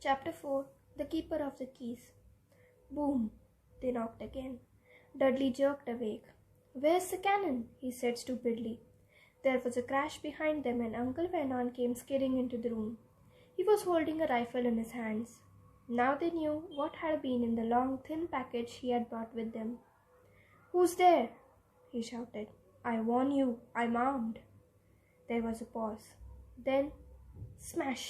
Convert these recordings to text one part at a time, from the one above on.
Chapter 4. The Keeper of the Keys. Boom! They knocked again. Dudley jerked awake. "Where's the cannon?" he said stupidly. There was a crash behind them and Uncle Vernon came skidding into the room. He was holding a rifle in his hands. Now they knew what had been in the long, thin package he had brought with them. "Who's there?" he shouted. "I warn you, I'm armed." There was a pause. Then, smash!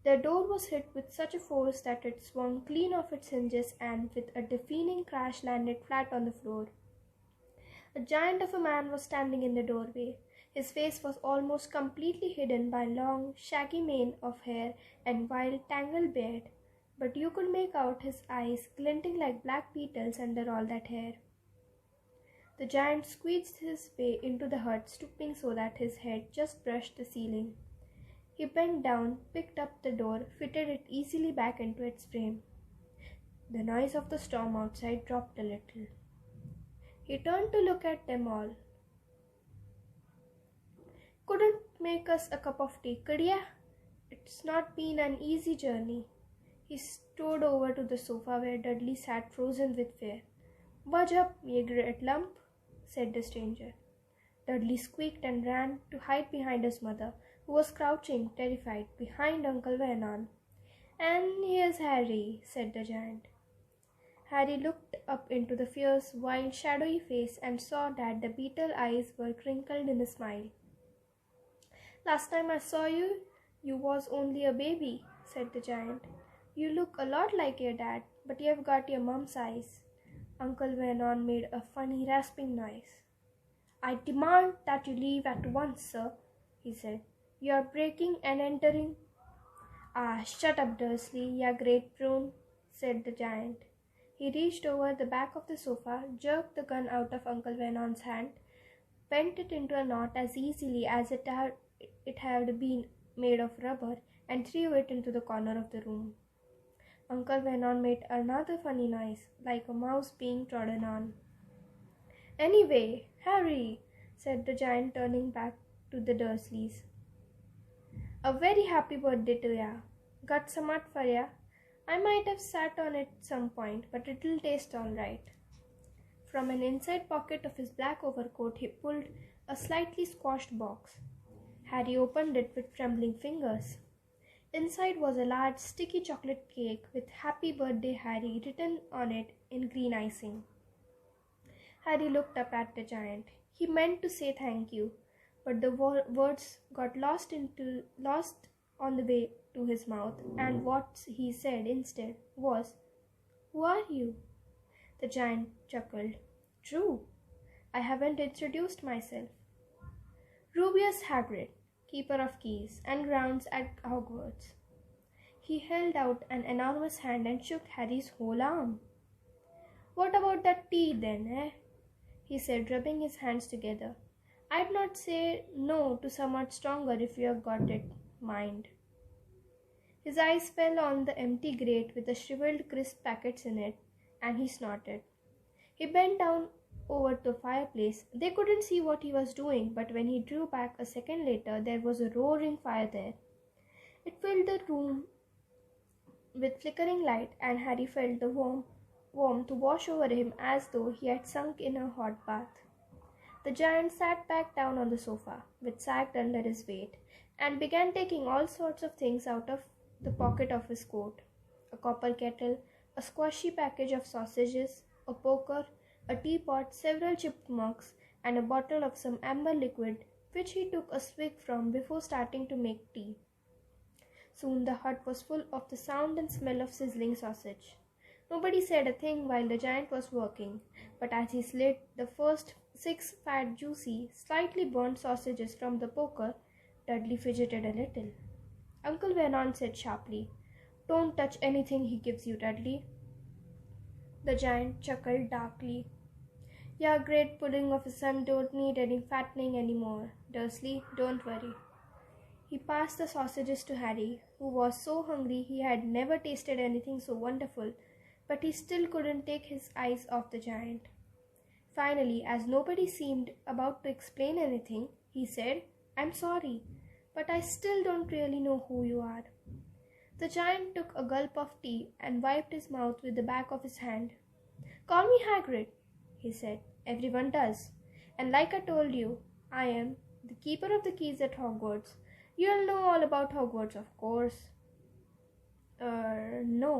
The door was hit with such a force that it swung clean off its hinges and with a deafening crash landed flat on the floor. A giant of a man was standing in the doorway. His face was almost completely hidden by long, shaggy mane of hair and wild, tangled beard, but you could make out his eyes glinting like black beetles under all that hair. The giant squeezed his way into the hut, stooping so that his head just brushed the ceiling. He bent down, picked up the door, fitted it easily back into its frame. The noise of the storm outside dropped a little. He turned to look at them all. "Couldn't make us a cup of tea, could ya? It's not been an easy journey." He strode over to the sofa where Dudley sat frozen with fear. "Budge up, ye great lump," said the stranger. Dudley squeaked and ran to hide behind his mother, who was crouching, terrified, behind Uncle Vernon. "And here's Harry," said the giant. Harry looked up into the fierce, wild, shadowy face and saw that the beetle eyes were crinkled in a smile. "Last time I saw you, you was only a baby," said the giant. "You look a lot like your dad, but you've got your mum's eyes." Uncle Vernon made a funny rasping noise. "I demand that you leave at once, sir," he said. "You are breaking and entering." "Ah, shut up, Dursley, ya great prune," said the giant. He reached over the back of the sofa, jerked the gun out of Uncle Vernon's hand, bent it into a knot as easily as it had been made of rubber, and threw it into the corner of the room. Uncle Vernon made another funny noise, like a mouse being trodden on. "Anyway, Harry," said the giant, turning back to the Dursleys. "A very happy birthday to ya. Got some nut for ya? I might have sat on it some point, but it'll taste all right." From an inside pocket of his black overcoat he pulled a slightly squashed box. Harry opened it with trembling fingers. Inside was a large sticky chocolate cake with "Happy Birthday, Harry" written on it in green icing. Harry looked up at the giant. He meant to say thank you, but the words got lost on the way to his mouth, and what he said instead was, "Who are you?" The giant chuckled. "True, I haven't introduced myself. Rubeus Hagrid, Keeper of Keys and Grounds at Hogwarts." He held out an enormous hand and shook Harry's whole arm. "What about that tea then, eh?" he said, rubbing his hands together. "I'd not say no to somewhat stronger if you've got it, mind." His eyes fell on the empty grate with the shriveled crisp packets in it, and he snorted. He bent down over the fireplace. They couldn't see what he was doing, but when he drew back a second later, there was a roaring fire there. It filled the room with flickering light, and Harry felt the warmth wash over him as though he had sunk in a hot bath. The giant sat back down on the sofa, which sagged under his weight, and began taking all sorts of things out of the pocket of his coat. A copper kettle, a squashy package of sausages, a poker, a teapot, several chipped mugs, and a bottle of some amber liquid, which he took a swig from before starting to make tea. Soon the hut was full of the sound and smell of sizzling sausage. Nobody said a thing while the giant was working, but as he slid the first 6 fat, juicy, slightly burnt sausages from the poker, Dudley fidgeted a little. Uncle Vernon said sharply, "Don't touch anything he gives you, Dudley." The giant chuckled darkly. "Your great pudding of a son don't need any fattening any more, Dursley, don't worry." He passed the sausages to Harry, who was so hungry he had never tasted anything so wonderful, but he still couldn't take his eyes off the giant. Finally, as nobody seemed about to explain anything, he said, "I'm sorry, but I still don't really know who you are." The giant took a gulp of tea and wiped his mouth with the back of his hand. "Call me Hagrid," he said. "Everyone does. And like I told you, I am the keeper of the keys at Hogwarts. You'll know all about Hogwarts, of course." No,"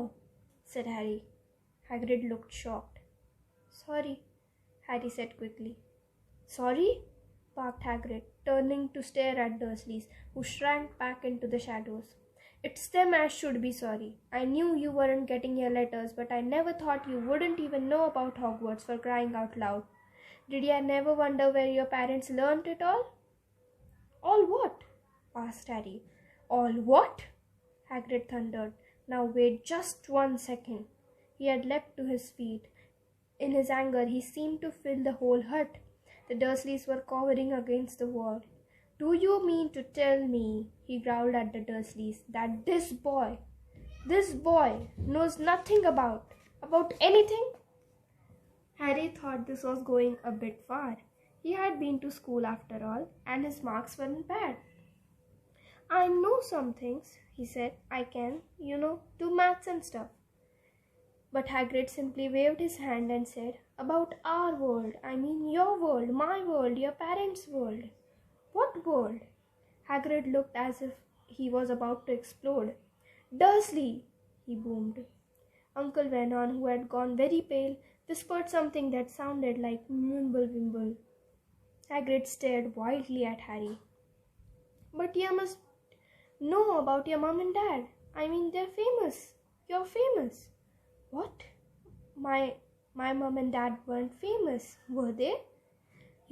said Harry. Hagrid looked shocked. "Sorry," Harry said quickly. "Sorry?" barked Hagrid, turning to stare at Dursleys, who shrank back into the shadows. "It's them as should be sorry. I knew you weren't getting your letters, but I never thought you wouldn't even know about Hogwarts, for crying out loud. Did ya never wonder where your parents learnt it all?" "All what?" asked Harry. "All what?" Hagrid thundered. "Now wait just 1 second." He had leapt to his feet. In his anger, he seemed to fill the whole hut. The Dursleys were cowering against the wall. "Do you mean to tell me," he growled at the Dursleys, "that this boy knows nothing about anything?" Harry thought this was going a bit far. He had been to school after all, and his marks weren't bad. "I know some things," he said. "I can, do maths and stuff." But Hagrid simply waved his hand and said, "About our world. I mean your world, my world, your parents' world." "What world?" Hagrid looked as if he was about to explode. "Dursley!" he boomed. Uncle Vernon, who had gone very pale, whispered something that sounded like "Mimble Wimble." Hagrid stared wildly at Harry. "But you must know about your mom and dad. I mean, they're famous. You're famous." "What? My mom and dad weren't famous, were they?"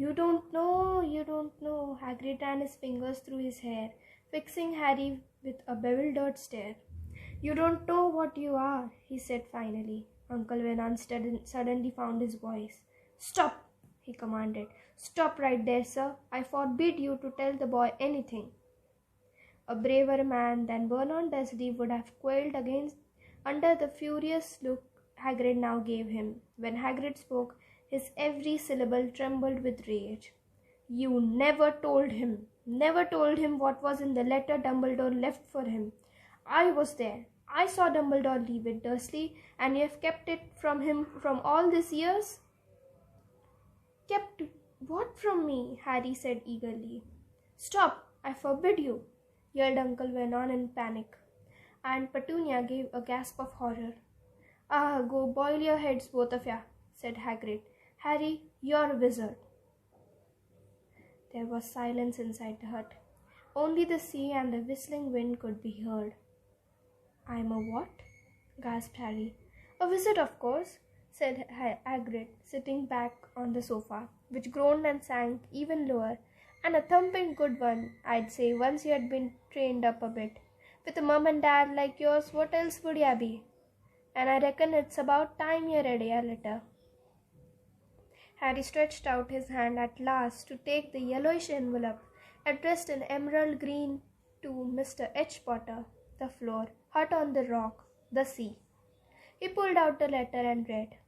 You don't know. Hagrid ran his fingers through his hair, fixing Harry with a bewildered stare. "You don't know what you are," he said finally. Uncle Vernon suddenly found his voice. "Stop!" he commanded. "Stop right there, sir. I forbid you to tell the boy anything." A braver man than Vernon Dursley would have quailed under the furious look Hagrid now gave him. When Hagrid spoke, his every syllable trembled with rage. "You never told him what was in the letter Dumbledore left for him. I was there. I saw Dumbledore leave it, Dursley, and you have kept it from him from all these years?" "Kept what from me?" Harry said eagerly. "Stop! I forbid you!" yelled Uncle Vernon in panic. And Petunia gave a gasp of horror. "Ah, go boil your heads, both of ya," said Hagrid. "Harry, you're a wizard." There was silence inside the hut. Only the sea and the whistling wind could be heard. "I'm a what?" gasped Harry. "A wizard, of course," said Hagrid, sitting back on the sofa, which groaned and sank even lower, "and a thumping good one, I'd say, once you had been trained up a bit. With a mum and dad like yours, what else would ya be? And I reckon it's about time you read your letter." Harry stretched out his hand at last to take the yellowish envelope, addressed in emerald green to Mr. H. Potter, the floor, hut on the rock, the sea. He pulled out the letter and read,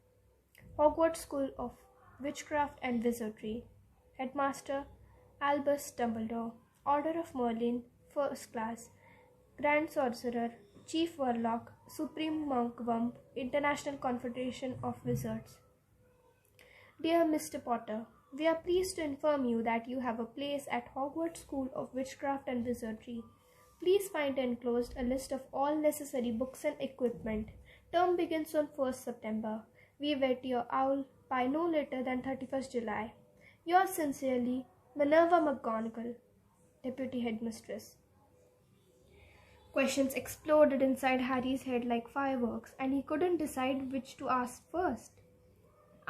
"Hogwarts School of Witchcraft and Wizardry. Headmaster Albus Dumbledore. Order of Merlin, First Class. Grand Sorcerer, Chief Warlock, Supreme Monk Wump, International Confederation of Wizards. Dear Mr. Potter, we are pleased to inform you that you have a place at Hogwarts School of Witchcraft and Wizardry. Please find enclosed a list of all necessary books and equipment. Term begins on 1st September. We wait your owl by no later than 31st July. Yours sincerely, Minerva McGonagall, Deputy Headmistress." Questions exploded inside Harry's head like fireworks, and he couldn't decide which to ask first.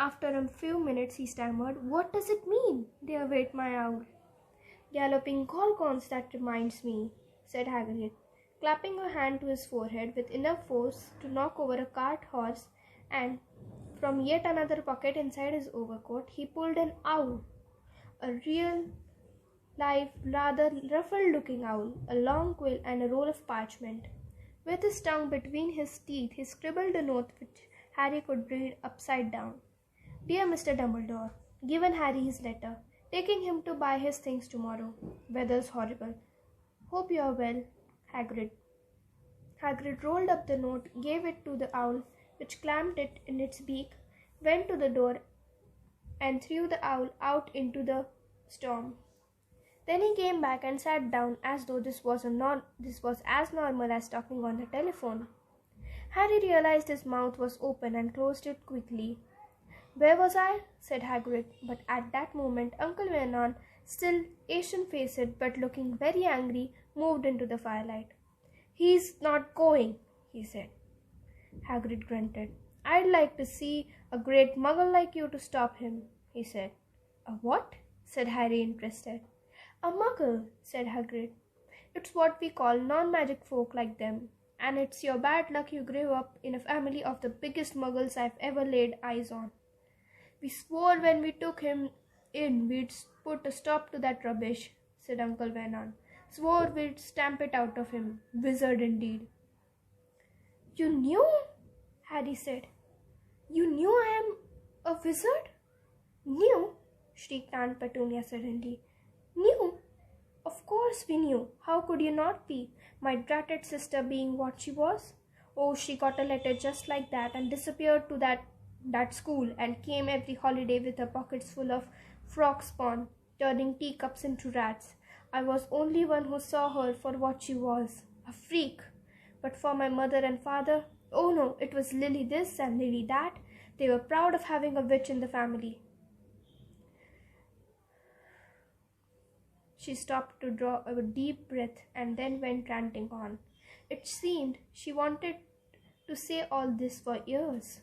After a few minutes he stammered, "What does it mean, dear Wait My Owl?" "Galloping Gorgons, that reminds me," said Hagrid, clapping a hand to his forehead with enough force to knock over a cart horse, and from yet another pocket inside his overcoat he pulled an owl, a real live, rather ruffled-looking owl, a long quill and a roll of parchment. With his tongue between his teeth, he scribbled a note which Harry could read upside down. "Dear Mr. Dumbledore, given Harry his letter, taking him to buy his things tomorrow. Weather's horrible. Hope you are well, Hagrid." Hagrid rolled up the note, gave it to the owl, which clamped it in its beak, went to the door, and threw the owl out into the storm. Then he came back and sat down as though this was as normal as talking on the telephone. Harry realized his mouth was open and closed it quickly. "Where was I?" said Hagrid, but at that moment Uncle Vernon, still ashen-faced but looking very angry, moved into the firelight. "He's not going," he said. Hagrid grunted. "I'd like to see a great muggle like you to stop him," he said. "A what?" said Harry, interested. "A muggle," said Hagrid. "It's what we call non-magic folk like them, and it's your bad luck you grew up in a family of the biggest muggles I've ever laid eyes on. We swore when we took him in we'd put a stop to that rubbish," said Uncle Vernon. "Swore we'd stamp it out of him. Wizard indeed." "You knew?" Harry said. "You knew I am a wizard?" "Knew?" shrieked Aunt Petunia suddenly. "Knew? Of course we knew. How could you not be, my dratted sister being what she was? Oh, she got a letter just like that and disappeared to that school and came every holiday with her pockets full of frog spawn, turning teacups into rats. I was only one who saw her for what she was, a freak. But for my mother and father, oh no, it was Lily this and Lily that. They were proud of having a witch in the family." She stopped to draw a deep breath and then went ranting on. It seemed she wanted to say all this for years.